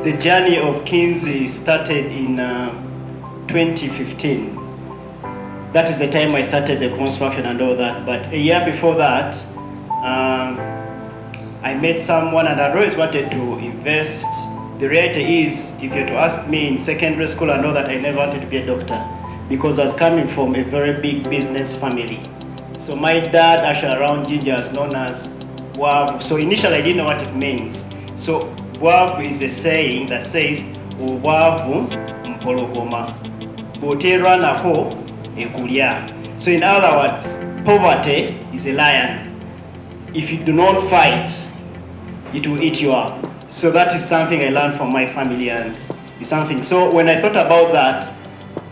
the journey of Kinsey started in 2015. That is the time I started the construction and all that. But a year before that, I met someone and I'd always wanted to invest. The reality is, if you were to ask me in secondary school and all that, I never wanted to be a doctor because I was coming from a very big business family. So my dad, actually around Ginger, is known as Bwavu. So initially I didn't know what it means. So Bwavu is a saying that says, Obwavu mpologoma, boterwa nako ekulya. So in other words, poverty is a lion. If you do not fight, it will eat you up. So that is something I learned from my family, and it's something. So when I thought about that,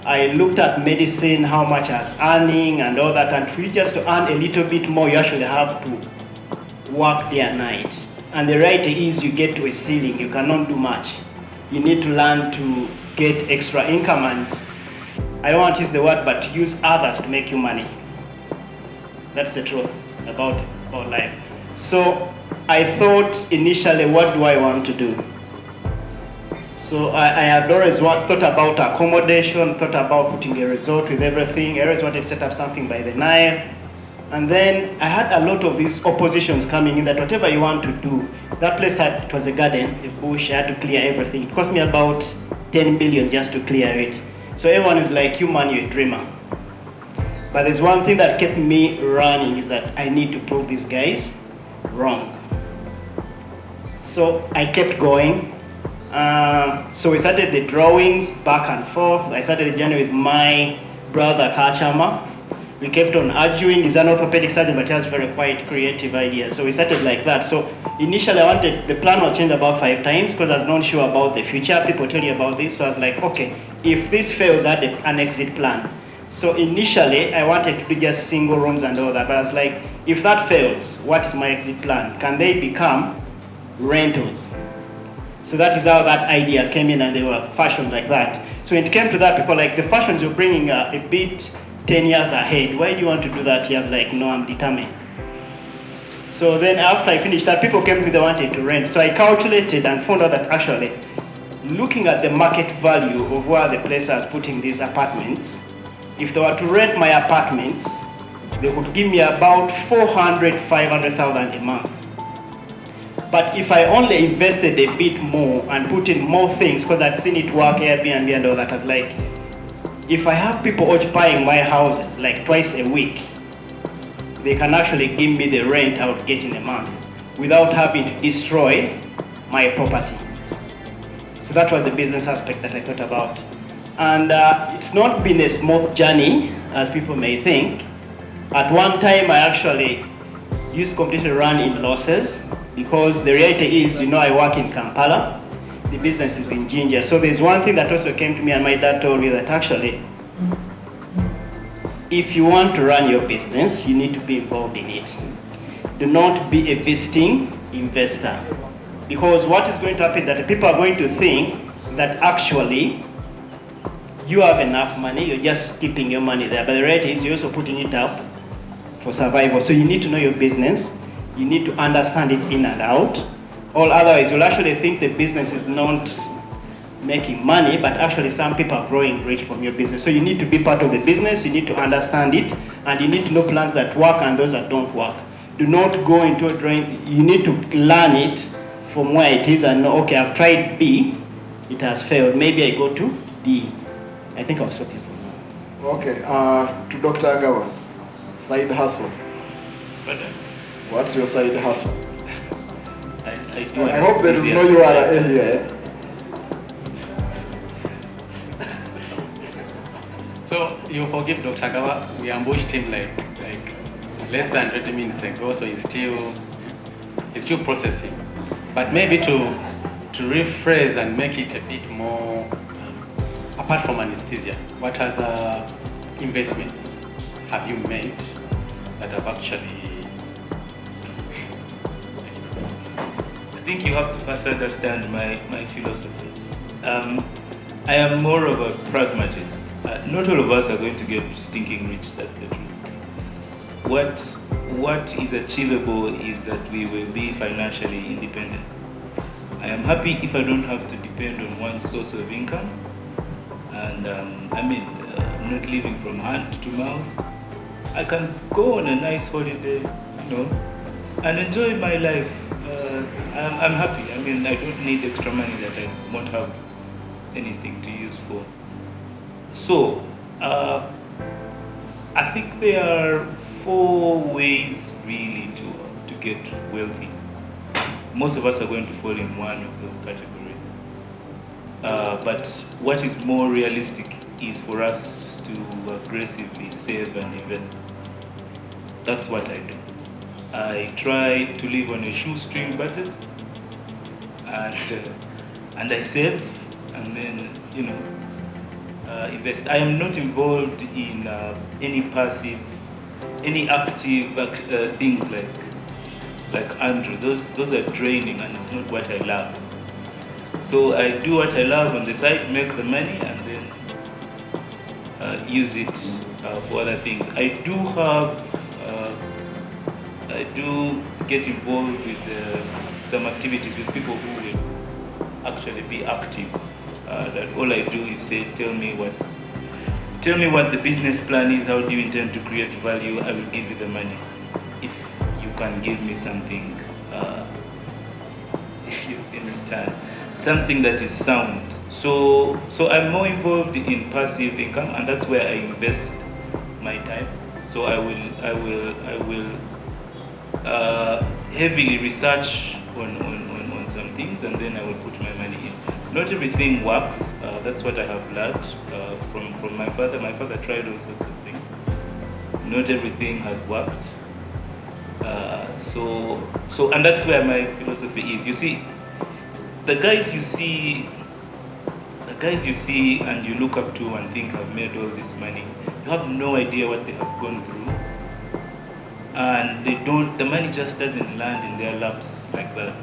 I looked at medicine, how much I was earning and all that, and for you just to earn a little bit more, you actually have to work day and night. And the reality is you get to a ceiling, you cannot do much. You need to learn to get extra income, and I don't want to use the word, but to use others to make you money. That's the truth about life. So I thought initially, what do I want to do? So I had always thought about accommodation, thought about putting a resort with everything. I always wanted to set up something by the Nile. And then I had a lot of these oppositions coming in that whatever you want to do, that place it was a garden, a bush, I had to clear everything. It cost me about 10 million just to clear it. So everyone is like, you man, you're a dreamer. But there's one thing that kept me running is that I need to prove these guys wrong. So I kept going. So we started the drawings back and forth. I started the journey with my brother Kachama. We kept on arguing. He's an orthopedic surgeon, but he has very quite creative ideas. So we started like that. So initially the plan was changed about 5 times because I was not sure about the future. People tell you about this. So I was like, okay, if this fails, I had an exit plan. So initially I wanted to do just single rooms and all that. But I was like, if that fails, what is my exit plan? Can they become rentals? So that is how that idea came in, and they were fashioned like that. So when it came to that, people like, the fashions you're bringing are a bit 10 years ahead. Why do you want to do that? You're like, no, I'm determined. So then after I finished that, people came to me, they wanted to rent. So I calculated and found out that actually, looking at the market value of where the place is putting these apartments, if they were to rent my apartments, they would give me about 500,000 a month. But if I only invested a bit more and put in more things, because I'd seen it work, Airbnb and all that, I was like, if I have people occupying my houses like twice a week, they can actually give me the rent I would get in a month without having to destroy my property. So that was the business aspect that I thought about. And it's not been a smooth journey, as people may think. At one time, I actually used to completely run in losses, because the reality is, I work in Kampala, the business is in Jinja. So there's one thing that also came to me, and my dad told me that actually, if you want to run your business, you need to be involved in it. Do not be a visiting investor. Because what is going to happen is that people are going to think that actually you have enough money, you're just keeping your money there. But the reality is you're also putting it up for survival. So you need to know your business. You need to understand it in and out. Or otherwise, you'll actually think the business is not making money, but actually some people are growing rich from your business. So you need to be part of the business, you need to understand it, and you need to know plans that work and those that don't work. Do not go into a drawing. You need to learn it from where it is and know, okay, I've tried B, it has failed. Maybe I go to D. I think I'll stop you. Okay, to Dr. Agawa, side hustle. What's your side hustle? I hope there is no URL here. So you forgive Dr. Agawa, we ambushed him like less than 20 minutes ago, so he's still processing. But maybe to rephrase and make it a bit more, apart from anesthesia, what other investments have you made that have actually... I think you have to first understand my philosophy. I am more of a pragmatist. Not all of us are going to get stinking rich, that's the truth. What is achievable is that we will be financially independent. I am happy if I don't have to depend on one source of income. And I'm not living from hand to mouth. I can go on a nice holiday, and enjoy my life. I'm happy. I don't need extra money that I won't have anything to use for. So, I think there are 4 ways really to get wealthy. Most of us are going to fall in one of those categories. But what is more realistic is for us to aggressively save and invest. That's what I do. I try to live on a shoestring budget, and I save, and then invest. I am not involved in any active things like Andrew. Those are draining, and it's not what I love. So I do what I love on the side, make the money, and then use it for other things. I do get involved with some activities with people who will actually be active. That all I do is say, tell me what the business plan is. How do you intend to create value? I will give you the money if you can give me something in return, something that is sound. So I'm more involved in passive income, and that's where I invest my time. So I will heavily research on some things, and then I will put my money in. Not everything works. That's what I have learned from my father. My father tried all sorts of things. Not everything has worked. And that's where my philosophy is. You see, the guys you see and you look up to and think have made all this money, you have no idea what they have gone through. And the money just doesn't land in their laps like that.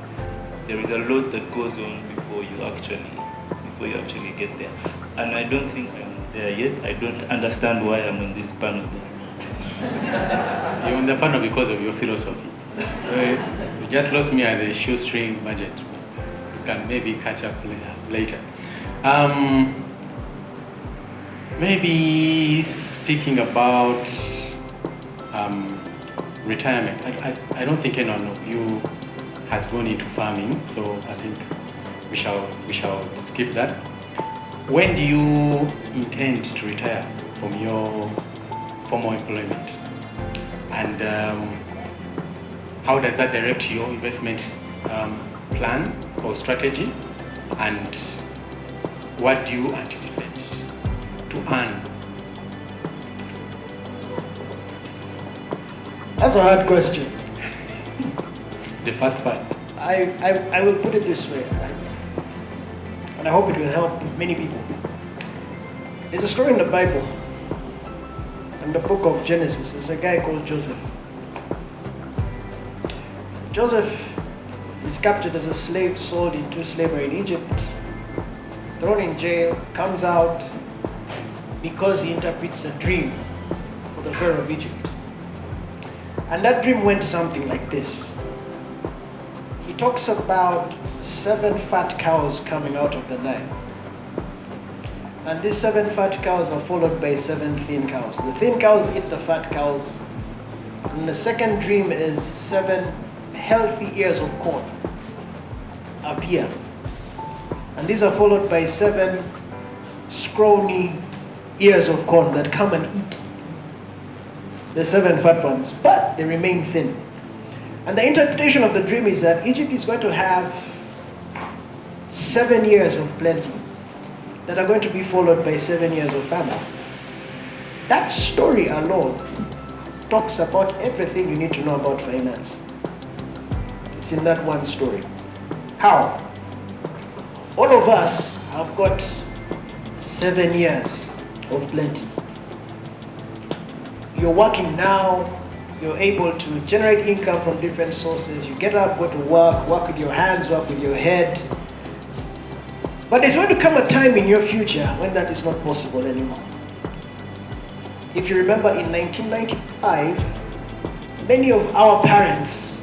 There is a lot that goes on before you actually get there. And I don't think I'm there yet. I don't understand why I'm on this panel. You're on the panel because of your philosophy. You just lost me at the shoestring budget. You can maybe catch up later. Maybe speaking about retirement. I don't think anyone of you has gone into farming, so I think we shall skip that. When do you intend to retire from your formal employment? And how does that direct your investment plan or strategy? And what do you anticipate to earn? That's a hard question. The first part. I will put it this way, and I hope it will help many people. There's a story in the Bible, in the book of Genesis. There's a guy called Joseph. Joseph is captured as a slave, sold into slavery in Egypt, thrown in jail, comes out because he interprets a dream for the Pharaoh of Egypt. And that dream went something like this. He talks about 7 fat cows coming out of the Nile. And these 7 fat cows are followed by 7 thin cows. The thin cows eat the fat cows. And the second dream is 7 healthy ears of corn appear. And these are followed by 7 scrawny ears of corn that come and eat the 7 fat ones, but they remain thin. And the interpretation of the dream is that Egypt is going to have 7 years of plenty that are going to be followed by 7 years of famine. That story alone talks about everything you need to know about finance. It's in that one story. How? All of us have got 7 years of plenty. You're working now, you're able to generate income from different sources. You get up, go to work with your hands, work with your head. But there's going to come a time in your future when that is not possible anymore. If you remember, in 1995, many of our parents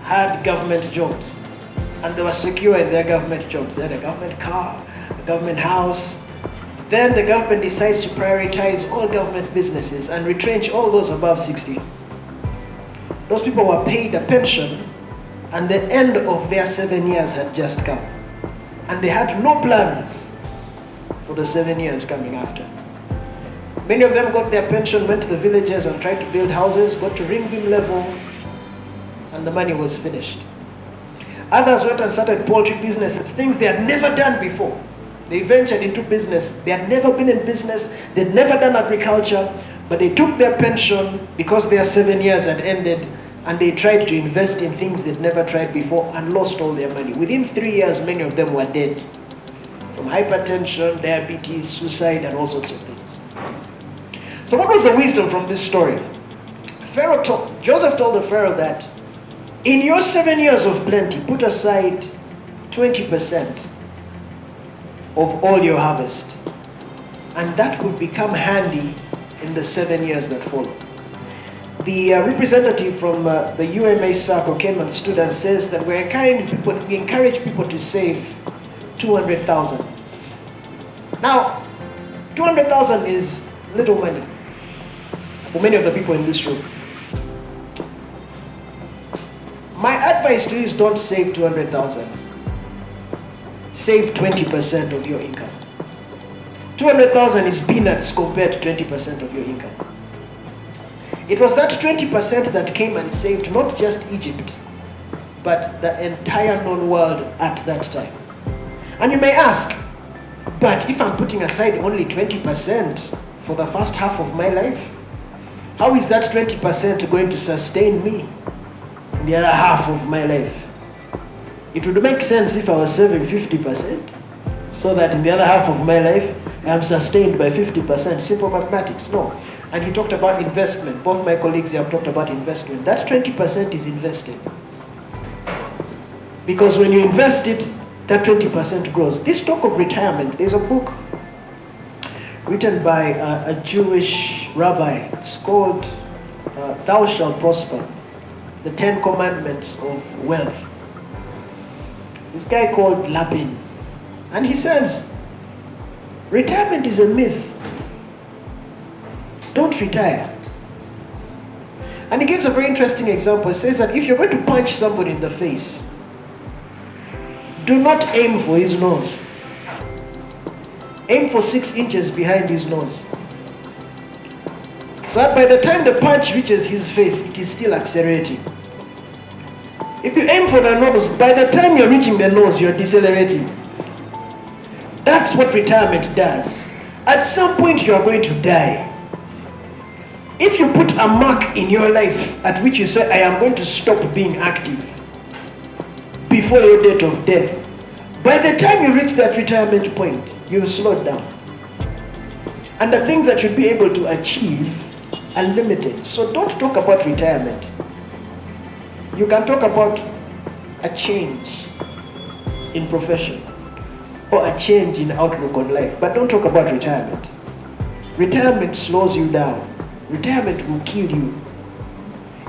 had government jobs. and they were secure in their government jobs. They had a government car, a government house. Then the government decides to prioritize all government businesses and retrench all those above 60. Those people were paid a pension, and the end of their 7 years had just come. And they had no plans for the 7 years coming after. Many of them got their pension, went to the villages and tried to build houses, got to ring beam level, and the money was finished. Others went and started poultry businesses, things they had never done before. They ventured into business. They had never been in business. They'd never done agriculture, but they took their pension because their 7 years had ended, and they tried to invest in things they'd never tried before and lost all their money. Within 3 years, many of them were dead from hypertension, diabetes, suicide, and all sorts of things. So what was the wisdom from this story? Joseph told the Pharaoh that in your 7 years of plenty, put aside 20% of all your harvest, and that would become handy in the 7 years that follow. The representative from the UMA circle came and stood and says that we encourage people to save 200,000. Now, 200,000 is little money for many of the people in this room. My advice to you is don't save 200,000. Save 20% of your income. 200,000 is peanuts compared to 20% of your income. It was that 20% that came and saved not just Egypt, but the entire known world at that time. And you may ask, but if I'm putting aside only 20% for the first half of my life, how is that 20% going to sustain me in the other half of my life? It would make sense if I was saving 50%, so that in the other half of my life, I am sustained by 50%. Simple mathematics. No. And he talked about investment. Both my colleagues have talked about investment. That 20% is invested. Because when you invest it, that 20% grows. This talk of retirement, there's a book written by a Jewish rabbi. It's called Thou Shalt Prosper, the 10 Commandments of Wealth. This guy called Lapin. And he says, retirement is a myth. Don't retire. And he gives a very interesting example. He says that if you're going to punch somebody in the face, do not aim for his nose. Aim for 6 inches behind his nose. So that by the time the punch reaches his face, it is still accelerating. If you aim for the nose, by the time you're reaching the nose, you're decelerating. That's what retirement does. At some point, you are going to die. If you put a mark in your life at which you say, I am going to stop being active before your date of death, by the time you reach that retirement point, you've slowed down. And the things that you'll be able to achieve are limited. So don't talk about retirement. You can talk about a change in profession or a change in outlook on life, but don't talk about retirement. Retirement slows you down. Retirement will kill you.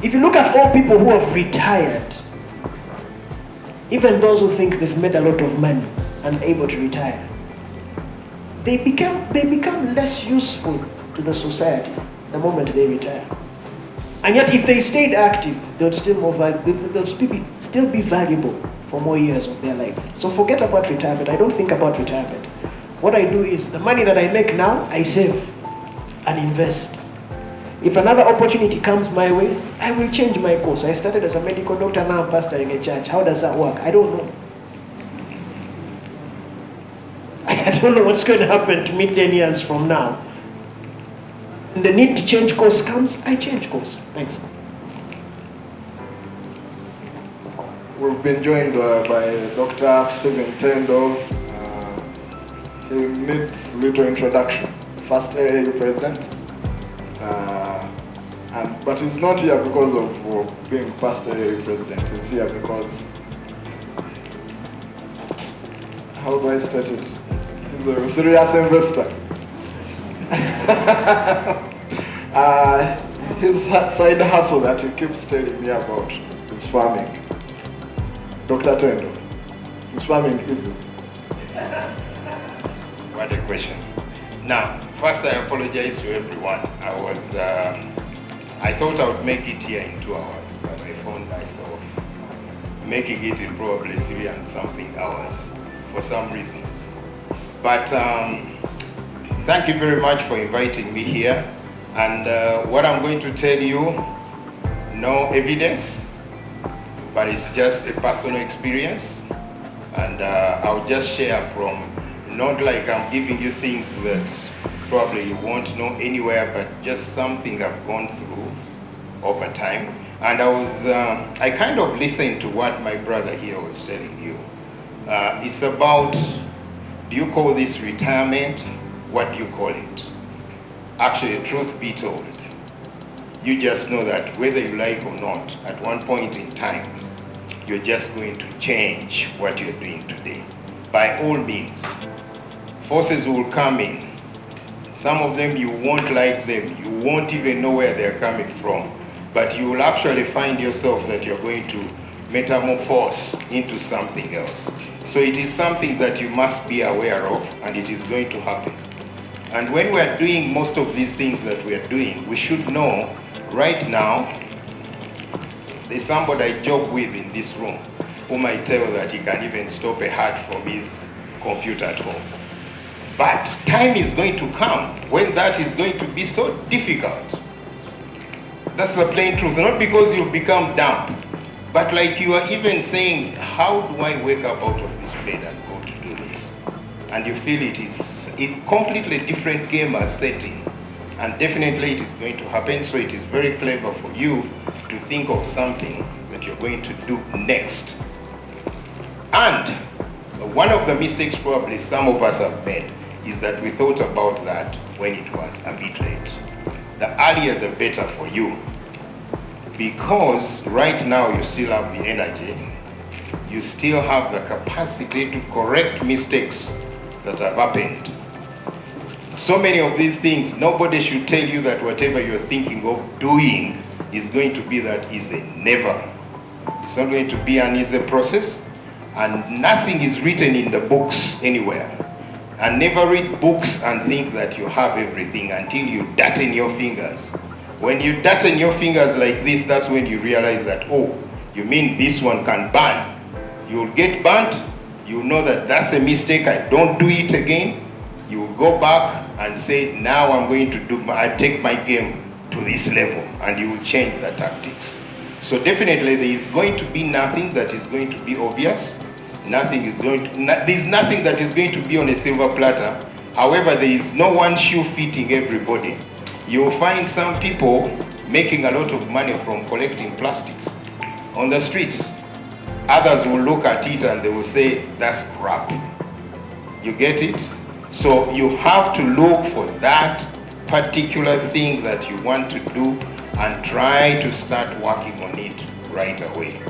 If you look at all people who have retired, even those who think they've made a lot of money and able to retire, they become less useful to the society the moment they retire. And yet if they stayed active, they would still be valuable for more years of their life. So forget about retirement. I don't think about retirement. What I do is the money that I make now, I save and invest. If another opportunity comes my way, I will change my course. I started as a medical doctor, now I'm pastoring a church. How does that work? I don't know. I don't know what's going to happen to me 10 years from now. And the need to change course comes, I change course. Thanks. We've been joined by Dr. Stephen Tendo. He needs little introduction. First AA president. But he's not here because of being past AA president. He's here because, how do I state it? He's a serious investor. His side hustle that he keeps telling me about is farming. Dr. Tendo. Is farming easy? What a question. Now, first I apologize to everyone. I thought I would make it here in 2 hours, but I found myself making it in probably 3 and something hours for some reasons. But thank you very much for inviting me here. And what I'm going to tell you, no evidence, but it's just a personal experience. And I'll just share from, not like I'm giving you things that probably you won't know anywhere, but just something I've gone through over time. And I kind of listened to what my brother here was telling you. It's about, do you call this retirement? What do you call it? Actually, truth be told, you just know that whether you like or not, at one point in time, you're just going to change what you're doing today. By all means, forces will come in. Some of them you won't like them, you won't even know where they're coming from, but you will actually find yourself that you're going to metamorphose into something else. So it is something that you must be aware of, and it is going to happen. And when we're doing most of these things that we're doing, we should know right now, there's somebody I joke with in this room who might tell that he can even stop a heart from his computer at home. But time is going to come when that is going to be so difficult. That's the plain truth. Not because you've become dumb, but like you are even saying, how do I wake up out of this bed and go to do this? And you feel it is a completely different game as setting. And definitely it is going to happen. So it is very clever for you to think of something that you're going to do next. And one of the mistakes probably some of us have made is that we thought about that when it was a bit late. The earlier the better for you. Because right now you still have the energy, you still have the capacity to correct mistakes that have happened. So many of these things, nobody should tell you that whatever you're thinking of doing is going to be that easy. Never. It's not going to be an easy process, and nothing is written in the books anywhere. And never read books and think that you have everything until you darten your fingers. When you darten your fingers like this, that's when you realize that, oh, you mean this one can burn. You'll get burnt, you know that that's a mistake, I don't do it again. You will go back and say, now I'm going to I take my game to this level, and you will change the tactics. So definitely there is going to be nothing that is going to be obvious. There's nothing that is going to be on a silver platter. However, there is no one shoe fitting everybody. You will find some people making a lot of money from collecting plastics on the streets. Others will look at it and they will say, that's crap. You get it? So you have to look for that particular thing that you want to do and try to start working on it right away.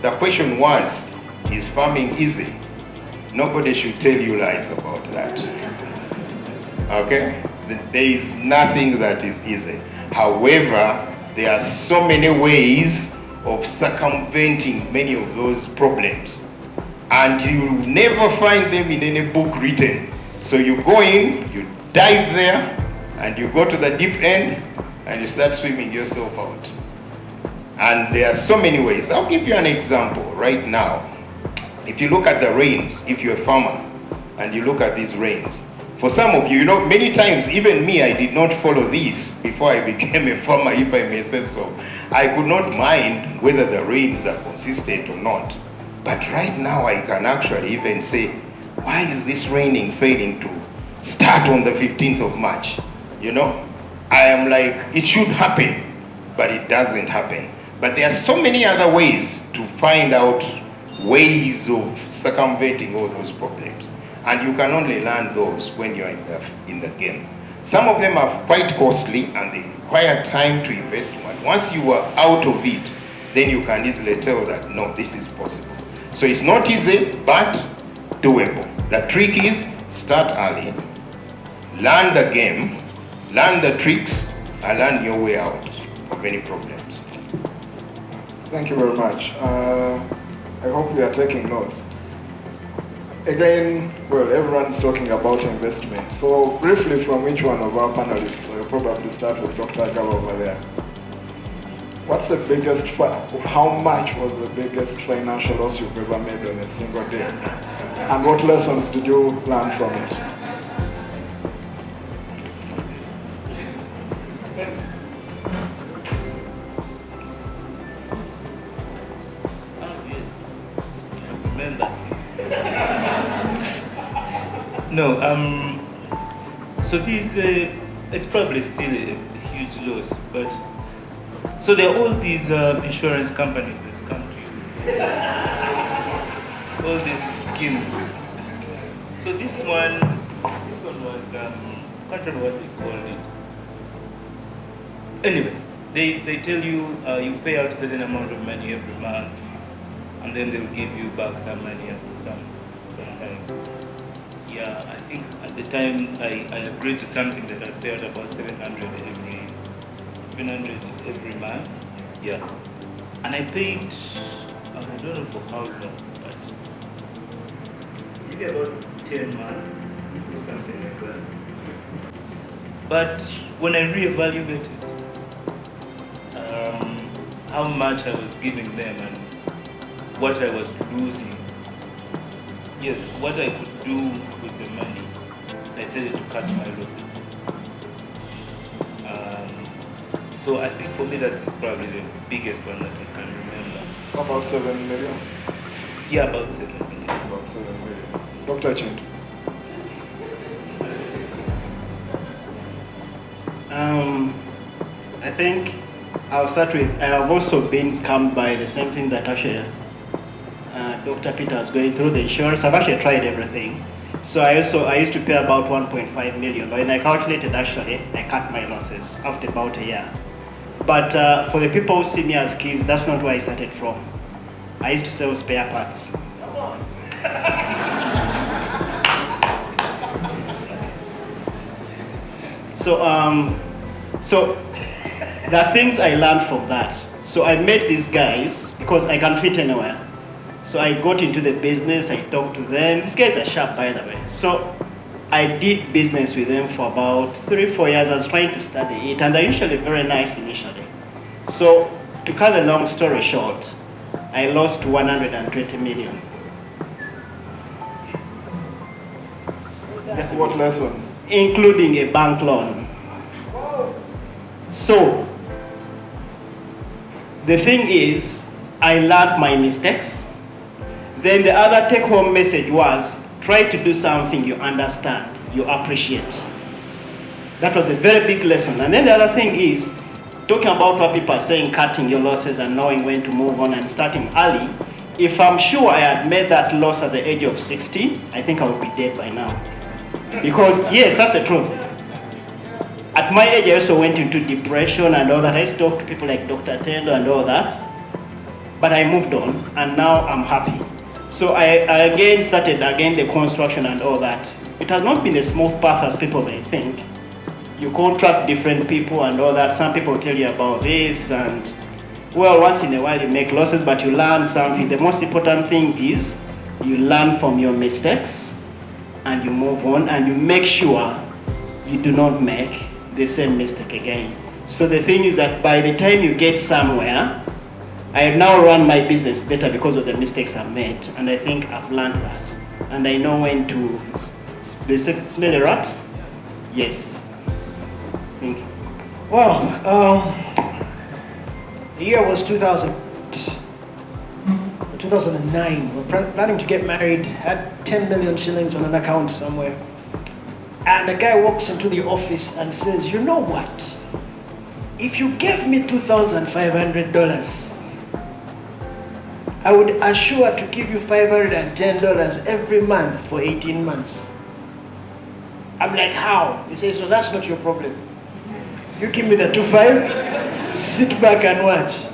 The question was, is farming easy? Nobody should tell you lies about that. Okay? There is nothing that is easy. However, there are so many ways of circumventing many of those problems. And you never find them in any book written. So you go in, you dive there, and you go to the deep end, and you start swimming yourself out. And there are so many ways. I'll give you an example right now. If you look at the rains, if you're a farmer, and you look at these rains, for some of you, many times, even me, I did not follow this before I became a farmer, if I may say so. I could not mind whether the rains are consistent or not. But right now, I can actually even say, why is this raining failing to start on the 15th of March? I am like, it should happen, but it doesn't happen. But there are so many other ways to find out ways of circumventing all those problems. And you can only learn those when you're in the game. Some of them are quite costly and they require time to invest. Once you are out of it, then you can easily tell that, no, this is possible. So it's not easy, but doable. The trick is start early, learn the game, learn the tricks, and learn your way out of any problems. Thank you very much. I hope you are taking notes. again, well, everyone's talking about investment. So briefly from each one of our panelists, I'll probably start with Dr. Agawa over there. What's the biggest, how much was the biggest financial loss you've ever made on a single day? And what lessons did you learn from it? No, so this, it's probably still a huge loss, but, so there are all these insurance companies that come to you, all these schemes. So this one was, I can't remember what they called it. Anyway, they tell you, you pay out a certain amount of money every month, and then they'll give you back some money after some time. Yeah, I think at the time I agreed to something that I paid about 700 every month. Yeah, and I paid, I don't know for how long, but maybe about 10 months or something like that. But when I reevaluated how much I was giving them and what I was losing, yes, what I could do with the money, I decided to cut my losses. So I think for me that is probably the biggest one that I can remember. About 7 million? Yeah, about 7 million. About 7 million. Dr. Chintu. I think I'll start with, I have also been scammed by the same thing that actually Dr. Peter is going through, the insurance. I've actually tried everything. So I used to pay about 1.5 million. When I calculated, actually, I cut my losses after about a year. But for the people who see me as kids, that's not where I started from. I used to sell spare parts. Come on. So there are things I learned from that. So I met these guys because I can fit anywhere. So I got into the business, I talked to them. These guys are sharp, by the way. So I did business with them for about 3-4 years. I was trying to study it, and they're usually very nice initially. So to cut the long story short, I lost 120 million. What lessons? Including a bank loan. So the thing is, I learned my mistakes. Then the other take-home message was, try to do something you understand, you appreciate. That was a very big lesson. And then the other thing is, talking about what people are saying, cutting your losses and knowing when to move on and starting early. If I'm sure I had made that loss at the age of 60, I think I would be dead by now. Because, yes, that's the truth. At my age, I also went into depression and all that. I used to talk to people like Dr. Tendo and all that. But I moved on, and now I'm happy. So I again started the construction and all that. It has not been a smooth path as people may think. You contract different people and all that. Some people tell you about this, and well, once in a while you make losses, but you learn something. The most important thing is you learn from your mistakes and you move on, and you make sure you do not make the same mistake again. So the thing is that by the time you get somewhere, I have now run my business better because of the mistakes I've made, and I think I've learned that. And I know when to smell a rat. Yes. Thank you. Well, the year was 2009. We're planning to get married, had 10 million shillings on an account somewhere. And a guy walks into the office and says, you know what? If you gave me $2,500, I would assure to give you $510 every month for 18 months. I'm like, how? He says, so that's not your problem. You give me the 2.5, sit back and watch.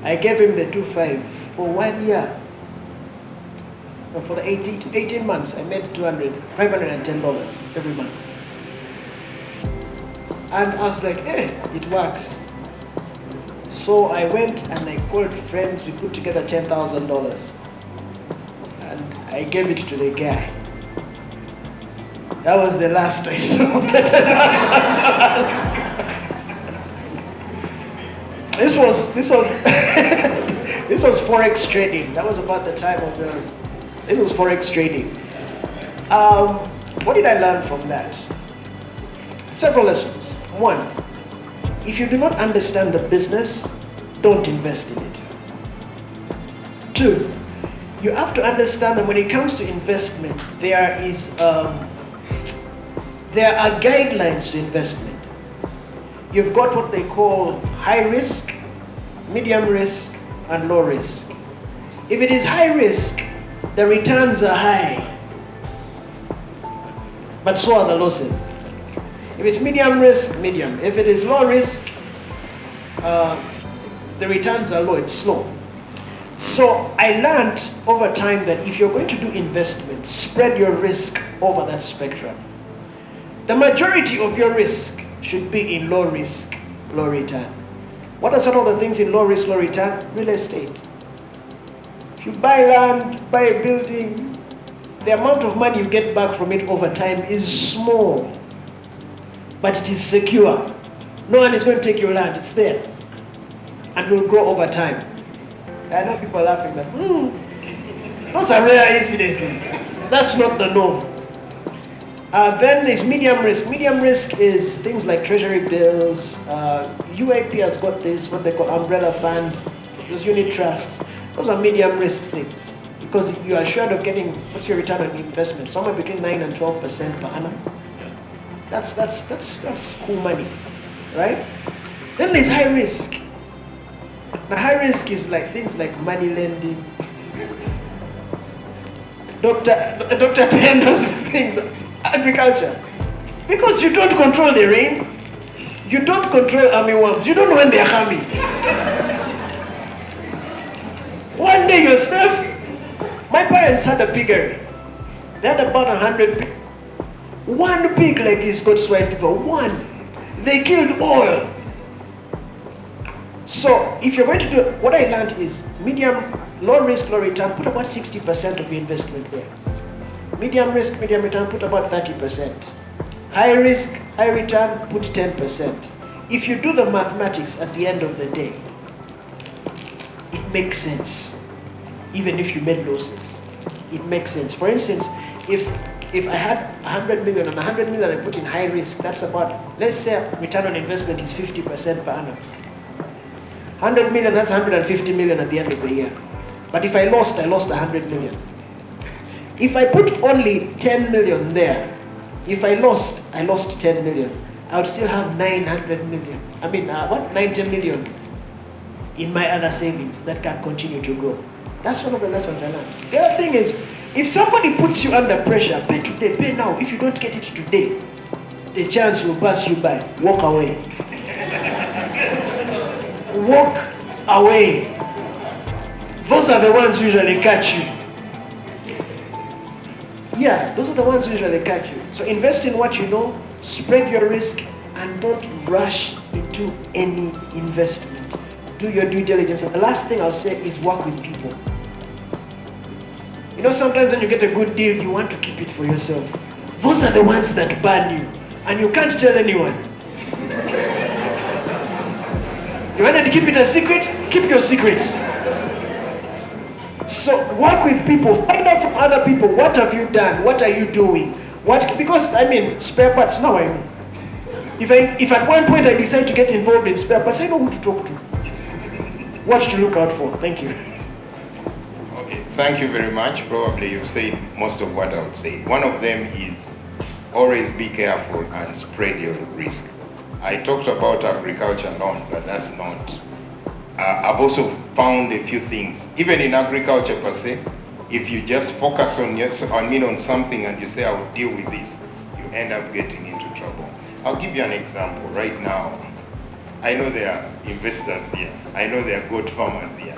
I gave him the 2.5 for 1 year. And for the 18 months, I made $510 every month. And I was like, it works. So I went and I called friends, we put together $10,000. And I gave it to the guy. That was the last I saw of the 10,000. This was this was forex trading. That was about the time of it was forex trading. What did I learn from that? Several lessons. One, if you do not understand the business, don't invest in it. Two, you have to understand that when it comes to investment, there are guidelines to investment. You've got what they call high risk, medium risk, and low risk. If it is high risk, the returns are high, but so are the losses. If it's medium risk, medium. If it is low risk, the returns are low, it's slow. So I learned over time that if you're going to do investment, spread your risk over that spectrum. The majority of your risk should be in low risk, low return. What are some of the things in low risk, low return? Real estate. If you buy land, buy a building, the amount of money you get back from it over time is small, but it is secure. No one is going to take your land, it's there, and will grow over time. I know people are laughing, but those are rare incidences. That's not the norm. Then there's medium risk. Medium risk is things like treasury bills. UAP has got this, what they call umbrella fund, those unit trusts. Those are medium risk things because you are assured of getting, what's your return on investment? Somewhere between 9 and 12% per annum. That's cool money, right? Then there's high risk. Now high risk is like things like money lending. Doctor tenders things. Agriculture, because you don't control the rain, you don't control armyworms, you don't know when they're coming. One day yourself, my parents had a piggery. They had about 100 pigs. One pig like he's got swine fever, one. They killed all. So if you're going to do, what I learned is low risk, low return, put about 60% of your investment there. Medium risk, medium return, put about 30%. High risk, high return, put 10%. If you do the mathematics at the end of the day, it makes sense. Even if you made losses, it makes sense. For instance, if I had 100 million and 100 million I put in high risk, that's about, let's say return on investment is 50% per annum. 100 million, that's 150 million at the end of the year. But if I lost 100 million. If I put only 10 million there, if I lost 10 million, I would still have 900 million. 90 million in my other savings that can continue to grow. That's one of the lessons I learned. The other thing is, if somebody puts you under pressure, pay today, pay now. If you don't get it today, the chance will pass you by. Walk away. Walk away. Those are the ones who usually catch you. Yeah, those are the ones who usually catch you. So invest in what you know, spread your risk, and don't rush into any investment. Do your due diligence. And the last thing I'll say is work with people. You know, sometimes when you get a good deal, you want to keep it for yourself. Those are the ones that burn you, and you can't tell anyone. You wanted to keep it a secret? Keep your secret. So work with people, find out from other people, what have you done, what are you doing, because spare parts, now I know. If at one point I decide to get involved in spare parts, I know who to talk to, what to look out for. Thank you. Okay, thank you very much. Probably you've said most of what I would say. One of them is always be careful and spread your risk. I talked about agriculture loan, but that's not. I've also found a few things, even in agriculture per se. If you just focus on something and you say, I will deal with this, you end up getting into trouble. I'll give you an example. Right now, I know there are investors here. I know there are goat farmers here.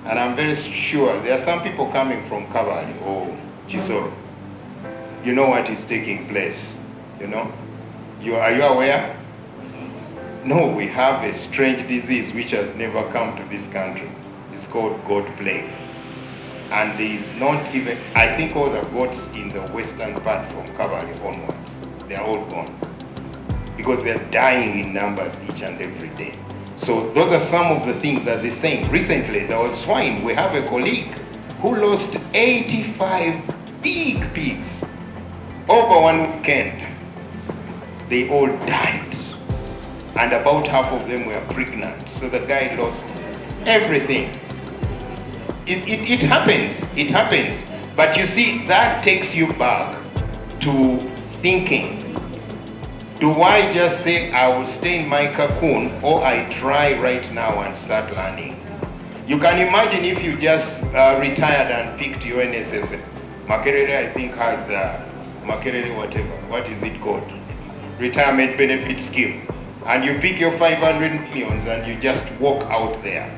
And I'm very sure there are some people coming from Kabale or Chisoro. You know what is taking place, Are you aware? No, we have a strange disease which has never come to this country. It's called goat plague. And there is not even, I think all the goats in the western part from Cavalry onwards, they're all gone. Because they're dying in numbers each and every day. So those are some of the things, as he's saying. Recently, there was swine. We have a colleague who lost 85 big pigs over one weekend. They all died. And about half of them were pregnant. So the guy lost everything. It happens, it happens. But you see, that takes you back to thinking. Do I just say I will stay in my cocoon, or I try right now and start learning? You can imagine if you just retired and picked your NSS. Makerere, I think, has Makerere whatever. What is it called? Retirement benefit scheme. And you pick your 500 millions and you just walk out there.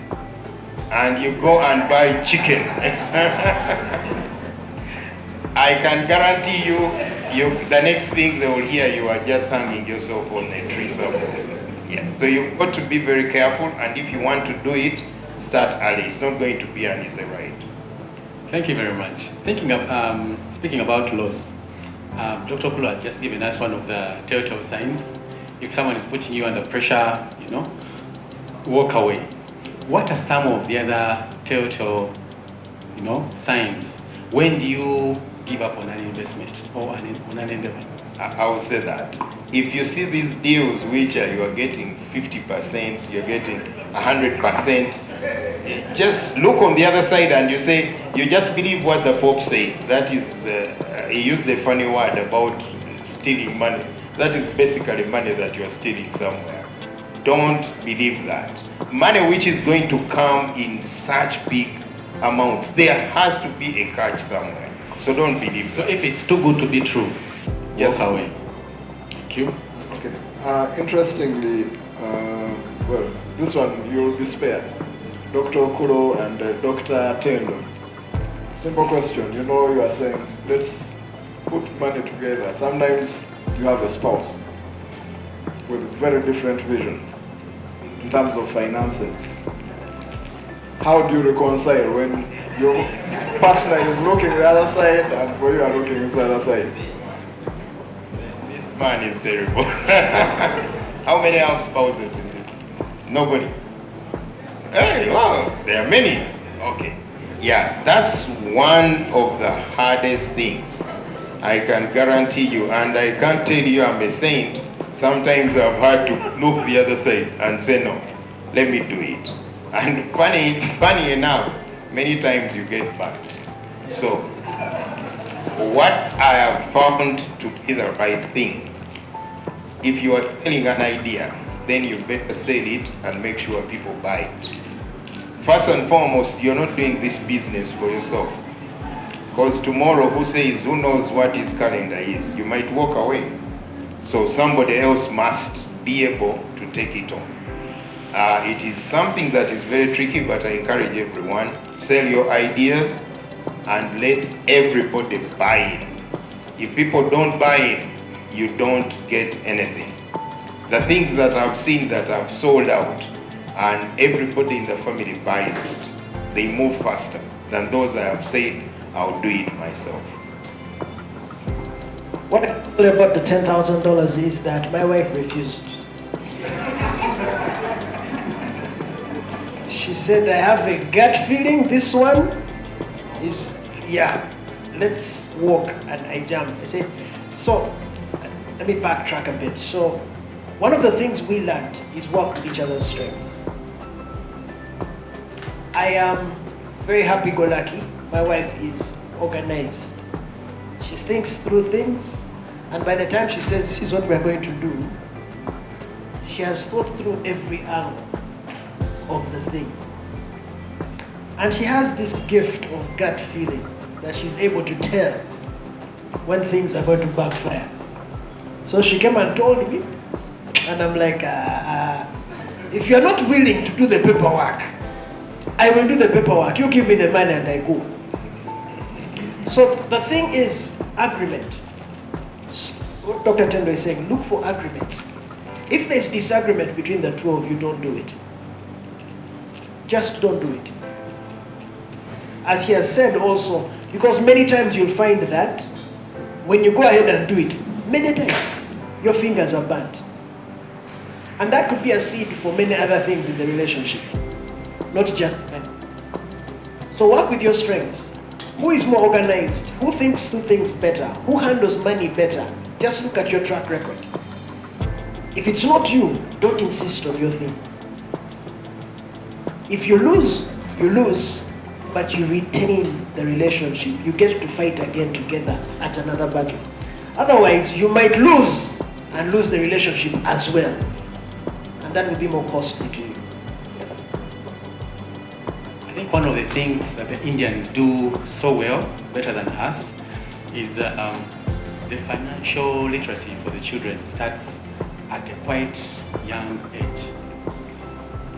And you go and buy chicken. I can guarantee you, the next thing they will hear, you are just hanging yourself on a tree somewhere. Yeah. So you've got to be very careful, and if you want to do it, start early. It's not going to be an easy ride. Thank you very much. Speaking about loss, Dr. Kulu has just given us one of the telltale signs. If someone is putting you under pressure, walk away. What are some of the other telltale, signs? When do you give up on an investment or on an endeavor? I will say that. If you see these deals which you are getting 50%, you're getting 100%, just look on the other side and you say, you just believe what the Pope said. That is, he used a funny word about stealing money. That is basically money that you are stealing somewhere. Don't believe that. Money which is going to come in such big amounts, there has to be a catch somewhere. So don't believe So that. if it's too good to be true, Yes. walk away. Thank you. Okay. Interestingly, well, this one you'll be spared. Dr. Okuro and Dr. Tendo. Simple question. You are saying, let's put money together. Sometimes you have a spouse with very different visions in terms of finances. How do you reconcile when your partner is looking the other side and for you are looking the other side? This man is terrible. How many have spouses in this? Nobody. Hey, wow, there are many. Okay. Yeah, that's one of the hardest things. I can guarantee you, and I can't tell you I'm a saint. Sometimes I've had to look the other side and say, no, let me do it. And funny enough, many times you get backed. So, what I have found to be the right thing, if you are selling an idea, then you better sell it and make sure people buy it. First and foremost, you're not doing this business for yourself. Because tomorrow, who knows what his calendar is? You might walk away. So somebody else must be able to take it on. It is something that is very tricky, but I encourage everyone, sell your ideas and let everybody buy in. If people don't buy in, you don't get anything. The things that I've seen that have sold out and everybody in the family buys it, they move faster than those I have said, I'll do it myself. What I feel about the $10,000 is that my wife refused. She said, I have a gut feeling this one is, let's walk, and I jumped. I said, so, let me backtrack a bit. So, one of the things we learned is work with each other's strengths. I am very happy-go-lucky. My wife is organized. She thinks through things, and by the time she says this is what we're going to do, she has thought through every angle of the thing. And she has this gift of gut feeling that she's able to tell when things are going to backfire. So she came and told me, and I'm like, if you're not willing to do the paperwork, I will do the paperwork. You give me the money and I go. So the thing is agreement. What Dr. Tendo is saying, look for agreement. If there's disagreement between the two of you, don't do it. Just don't do it. as he has said also, because many times you'll find that when you go ahead and do it, many times your fingers are burnt. And that could be a seed for many other things in the relationship, not just men. So work with your strengths. Who is more organized? Who thinks through things better? Who handles money better? Just look at your track record. If it's not you, don't insist on your thing. If you lose, but you retain the relationship. You get to fight again together at another battle. Otherwise, you might lose and lose the relationship as well. And that will be more costly to you. I think one of the things that the Indians do so well, better than us, is the financial literacy for the children starts at a quite young age.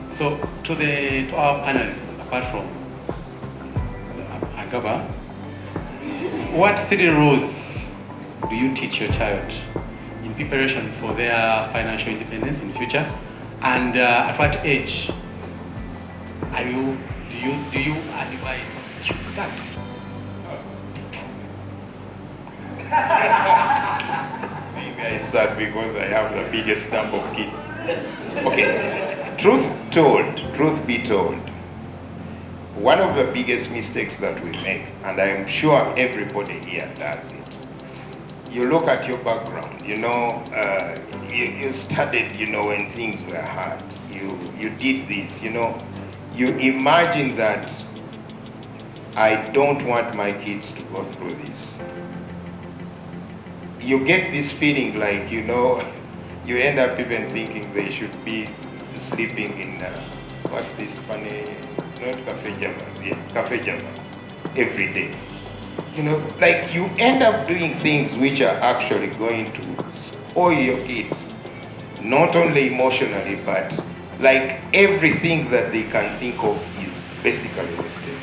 So to our panelists, apart from Agaba, what 3 rules do you teach your child in preparation for their financial independence in future? And at what age do you advise they should start? Maybe I start because I have the biggest number of kids. Okay, truth be told, one of the biggest mistakes that we make, and I am sure everybody here does it, you look at your background, you studied, when things were hard, you did this, you imagine that I don't want my kids to go through this. You get this feeling like, you end up even thinking they should be sleeping in, what's this funny, not cafe jammers, every day. Like you end up doing things which are actually going to spoil your kids, not only emotionally, but like everything that they can think of is basically wasted.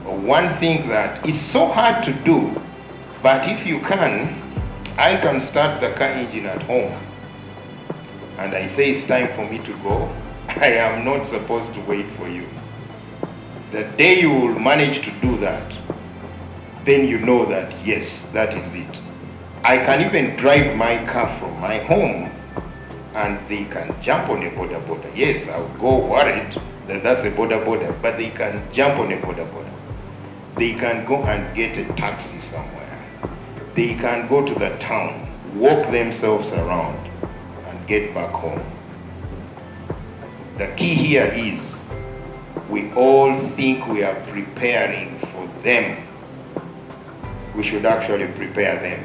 One thing that is so hard to do, but if you can, I can start the car engine at home and I say it's time for me to go. I am not supposed to wait for you. The day you will manage to do that, then you know that yes, that is it. I can even drive my car from my home and they can jump on a border. Yes, I'll go worried that that's a border, but they can jump on a border. They can go and get a taxi somewhere. They can go to the town, walk themselves around and get back home. The key here is we all think we are preparing for them. We should actually prepare them.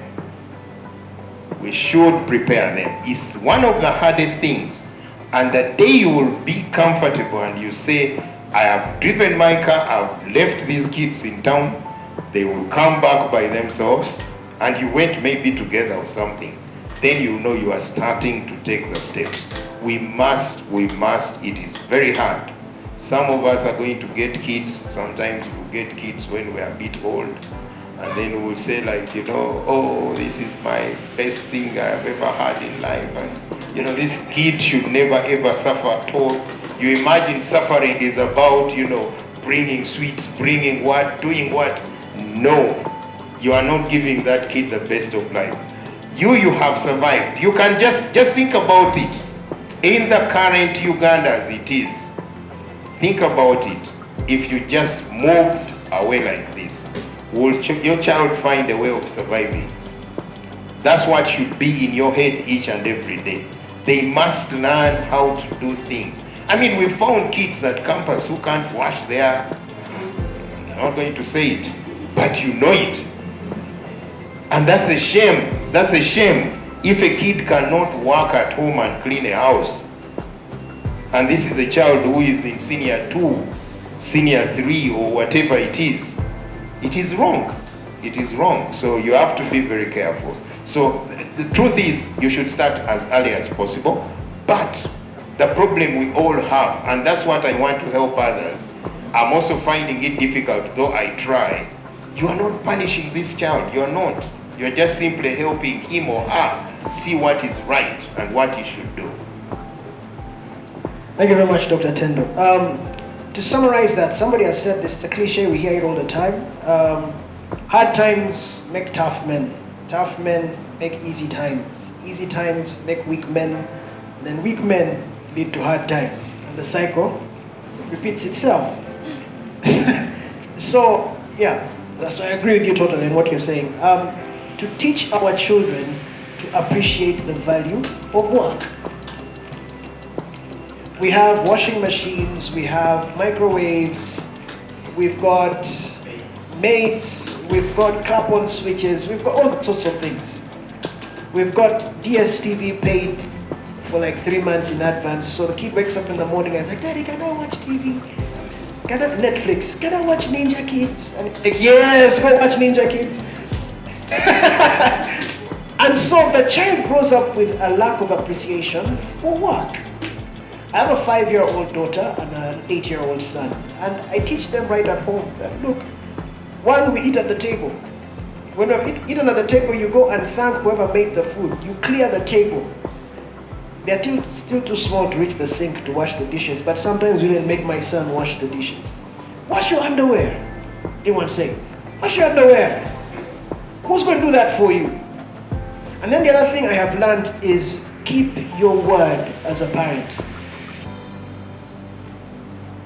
We should prepare them. It's one of the hardest things. And the day you will be comfortable and you say, I have driven my car, I've left these kids in town, they will come back by themselves, and you went maybe together or something, then you know you are starting to take the steps. We must, it is very hard. Some of us are going to get kids, sometimes we'll get kids when we're a bit old, and then we'll say like, oh, this is my best thing I've ever had in life, and this kid should never ever suffer at all. You imagine suffering is about, bringing sweets, bringing what, doing what? No. You are not giving that kid the best of life. You have survived. You can just think about it. In the current Uganda as it is, think about it. If you just moved away like this, will your child find a way of surviving? That's what should be in your head each and every day. They must learn how to do things. I mean, we found kids at campus who can't wash their, I'm not going to say it, but you know it. And that's a shame. That's a shame if a kid cannot work at home and clean a house. And this is a child who is in senior 2, senior 3, or whatever it is. It is wrong. It is wrong. So you have to be very careful. So the truth is, you should start as early as possible. But the problem we all have, and that's what I want to help others, I'm also finding it difficult, though I try. You are not punishing this child. You are not. You're just simply helping him or her see what is right and what he should do. Thank you very much, Dr. Tendo. to summarize that, somebody has said this, it's a cliche, we hear it all the time. Hard times make tough men. Tough men make easy times. Easy times make weak men. And then weak men lead to hard times. And the cycle repeats itself. So, yeah, that's, I agree with you totally in what you're saying. To teach our children to appreciate the value of work. We have washing machines, we have microwaves, we've got maids, we've got clap-on switches, we've got all sorts of things. We've got DSTV paid for like 3 months in advance, so the kid wakes up in the morning and is like, Daddy, can I watch TV? Can I Netflix? Can I watch Ninja Kids? And it's like, yes, go watch Ninja Kids. And so the child grows up with a lack of appreciation for work. I have a 5-year-old daughter and an 8-year-old son, and I teach them right at home that, look, one, we eat at the table. When we've eaten at the table, you go and thank whoever made the food. You clear the table. They're still too small to reach the sink to wash the dishes, but sometimes we even make my son wash the dishes. Wash your underwear. Anyone say, wash your underwear. Who's going to do that for you? And then the other thing I have learned is keep your word as a parent.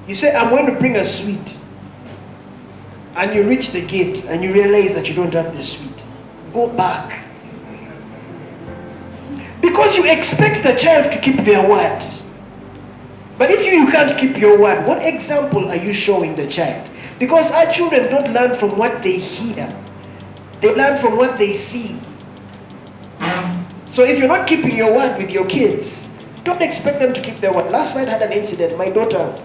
You say, I'm going to bring a sweet. And you reach the gate and you realize that you don't have the sweet. Go back. Because you expect the child to keep their word. But if you can't keep your word, what example are you showing the child? Because our children don't learn from what they hear. They learn from what they see. So if you're not keeping your word with your kids, don't expect them to keep their word. Last night I had an incident. My daughter,